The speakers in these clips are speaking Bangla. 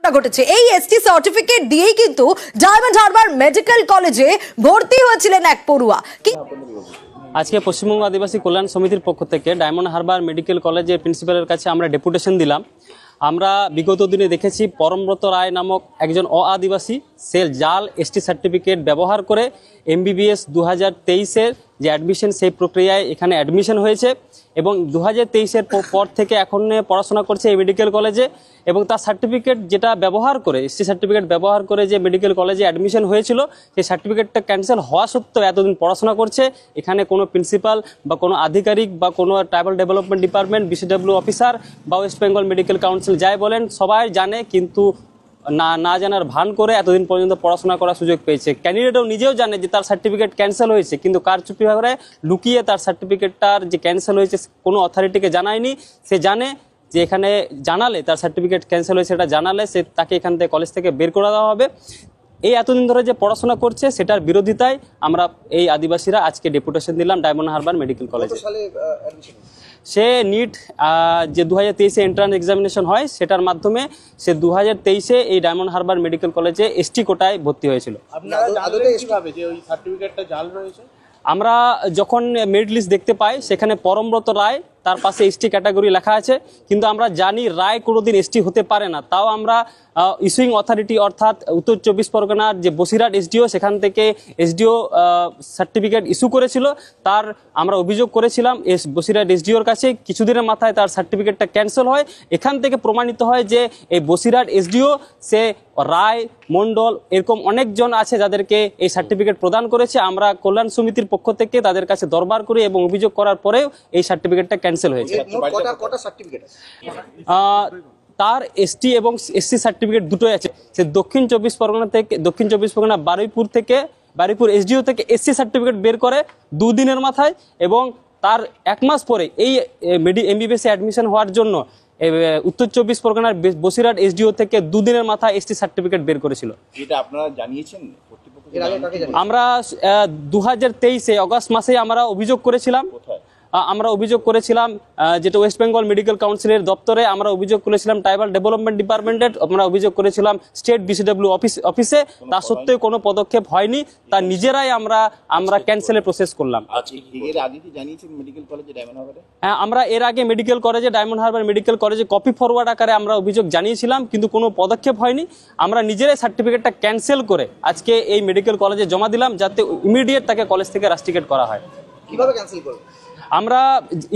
ঘটনা ঘটেছে। এই এসটি সার্টিফিকেট দিয়েই কিন্তু ডায়মন্ড হারবার মেডিকেল কলেজে ভর্তি হয়েছিলেন এক পড়ুয়া। আজকে পশ্চিমবঙ্গ আদিবাসী কল্যাণ সমিতির পক্ষ থেকে ডায়মন্ড হারবার মেডিকেল কলেজের প্রিন্সিপালের কাছে আমরা ডেপুটেশন দিলাম। আমরা বিগত দিনে দেখেছি পরমব্রত রায় নামক একজন আদিবাসী সে জাল এসটি সার্টিফিকেট ব্যবহার করে MBBS 2023-এর যে অ্যাডমিশন সেই প্রক্রিয়ায় এখানে অ্যাডমিশন হয়েছে এবং 2023-এর পর থেকে এখন পড়াশোনা করছে এই মেডিকেল কলেজে এবং তার সার্টিফিকেট যেটা ব্যবহার করে এসটি সার্টিফিকেট ব্যবহার করে যে মেডিকেল কলেজে অ্যাডমিশন হয়েছিল সেই সার্টিফিকেটটা ক্যান্সেল হওয়া সত্ত্বেও এতদিন পড়াশোনা করছে। এখানে কোনো প্রিন্সিপাল বা কোনো আধিকারিক বা কোনো tribal development department BCW officer বা ওয়েস্ট বেঙ্গল মেডিকেল কাউন্সিল যাই বলেন সবাই জানে, কিন্তু না জানার ভান করে এতদিন পর্যন্ত পড়াশোনা করার সুযোগ পেয়েছে। ক্যান্ডিডেটও নিজেও জানে যে তার সার্টিফিকেট ক্যান্সেল হয়েছে, কিন্তু কারচুপি করে লুকিয়ে তার সার্টিফিকেটটার যে ক্যান্সেল হয়েছে কোনো অথরিটিকে জানায়নি। সে জানে যে এখানে জানালে তার সার্টিফিকেট ক্যান্সেল হয়েছে, এটা জানালে সে তাকে এখান থেকে কলেজ থেকে বের করে দেওয়া হবে। এই এতদিন ধরে যে পড়াশোনা করছে সেটার বিরোধিতায় আমরা এই আদিবাসীরা আজকে ডেপুটেশন দিলাম ডায়মন্ড হারবার মেডিকেল কলেজে। সে নিট যে 2023-এ এন্ট্রান্স এক্সামিনেশন হয় সেটার মাধ্যমে সে 2023-এ এই ডায়মন্ড হারবার মেডিকেল কলেজে ST কোটায় ভর্তি হয়েছিল। আমরা যখন মেরিট লিস্ট দেখতে পাই সেখানে পরমব্রত রায় তার পাশে ST ক্যাটাগরি লেখা আছে, কিন্তু আমরা জানি রায় কোনোদিন ST হতে পারে না। তাও আমরা ইস্যুইং অথরিটি অর্থাৎ উত্তর 24 পরগনার যে বসিরহাট SDO সেখান থেকে SDO সার্টিফিকেট ইস্যু করেছিল, তার আমরা অভিযোগ করেছিলাম বসিরহাট SDOর কাছে। কিছুদিনের মাথায় তার সার্টিফিকেটটা ক্যান্সেল হয়। এখান থেকে প্রমাণিত হয় যে এই বসিরহাট SDO সে রায় মণ্ডল এরকম অনেকজন আছে যাদেরকে এই সার্টিফিকেট প্রদান করেছে। আমরা কল্যাণ সমিতির পক্ষ থেকে তাদের কাছে দরবার করি এবং অভিযোগ করার পরেও এই সার্টিফিকেটটা ক্যান্সেল হয়েছে। তার ST এবং SC সার্টিফিকেট দুটোই আছে। সে দক্ষিণ চব্বিশ পরগনা বারুইপুর SDO থেকে SC সার্টিফিকেট বের করে 2 দিনের মাথায় এবং তার 1 মাস পরে এই MBBS অ্যাডমিশন হওয়ার জন্য উত্তর 24 পরগনার বসিরহাট SDO থেকে 2 দিনের মাথায় ST সার্টিফিকেট বের করেছিল। এটা আপনারা জানিয়েছেন? আমরা 2023-এ অগাস্ট মাসে আমরা অভিযোগ করেছিলাম। যেটা ওয়েস্ট বেঙ্গল মেডিকেল কাউন্সিলের দপ্তরে আমরা অভিযোগ করেছিলাম, ট্রাইবাল ডেভেলপমেন্ট ডিপার্টমেন্টে আমরা অভিযোগ করেছিলাম, স্টেট BCW অফিসে। তা সত্ত্বেও কোনো পদক্ষেপ হয়নি। তা নিজেরাই আমরা ক্যান্সেলের প্রসেস করলাম। হ্যাঁ, আমরা এর আগে মেডিকেল কলেজে ডায়মন্ড হারবার মেডিকেল কলেজে কপি ফরওয়ার্ড আকারে আমরা অভিযোগ জানিয়েছিলাম, কিন্তু কোনো পদক্ষেপ হয়নি। আমরা নিজেরাই সার্টিফিকেটটা ক্যান্সেল করে আজকে এই মেডিকেল কলেজে জমা দিলাম যাতে ইমিডিয়েট তাকে কলেজ থেকে রাস্টিকেট করা হয়। কিভাবে ক্যান্সেল করবে? আমরা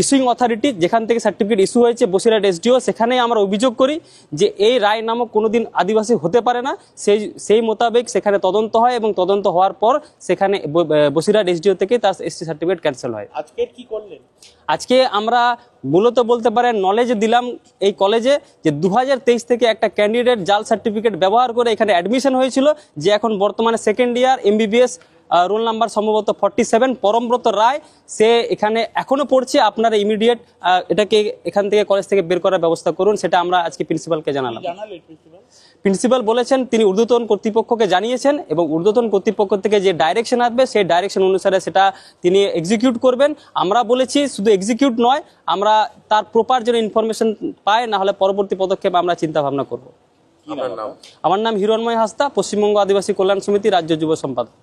ইস্যুইং অথরিটি যেখান থেকে সার্টিফিকেট ইস্যু হয়েছে বসিরহাট SDO সেখানেই আমরা অভিযোগ করি যে এই রায় নামক কোনোদিন আদিবাসী হতে পারে না। সেই মোতাবেক সেখানে তদন্ত হয় এবং তদন্ত হওয়ার পর সেখানে বসিরহাট SDO থেকে তার ST সার্টিফিকেট ক্যান্সেল হয়। আজকে কি করলেন? আজকে আমরা মূলত বলতে পারেন নলেজ দিলাম এই কলেজে যে 2023 থেকে একটা ক্যান্ডিডেট জাল সার্টিফিকেট ব্যবহার করে এখানে অ্যাডমিশন হয়েছিল, যে এখন বর্তমানে second year MBBS roll number সম্ভবত 47 পরমব্রত রায়, সে এখানে এখনো পড়ছে। আপনারা ইমিডিয়েট এটাকে এখান থেকে কলেজ থেকে বের করার ব্যবস্থা করুন, সেটা আমরা আজকে প্রিন্সিপালকে জানালাম। প্রিন্সিপাল বলেছেন তিনি ঊর্ধ্বতন কর্তৃপক্ষকে জানিয়েছেন এবং ঊর্ধ্বতন কর্তৃপক্ষ থেকে যে ডাইরেকশন আসবে সেই ডাইরেকশন অনুসারে সেটা তিনি এক্সিকিউট করবেন। আমরা বলেছি শুধু এক্সিকিউট নয়, আমরা তার প্রপার যেন ইনফরমেশন পায়, না হলে পরবর্তী পদক্ষেপ আমরা চিন্তা ভাবনা করব। আমার নাম হিরণময় হাসদা, পশ্চিমবঙ্গ আদিবাসী কল্যাণ সমিতি রাজ্য যুব সম্পাদক।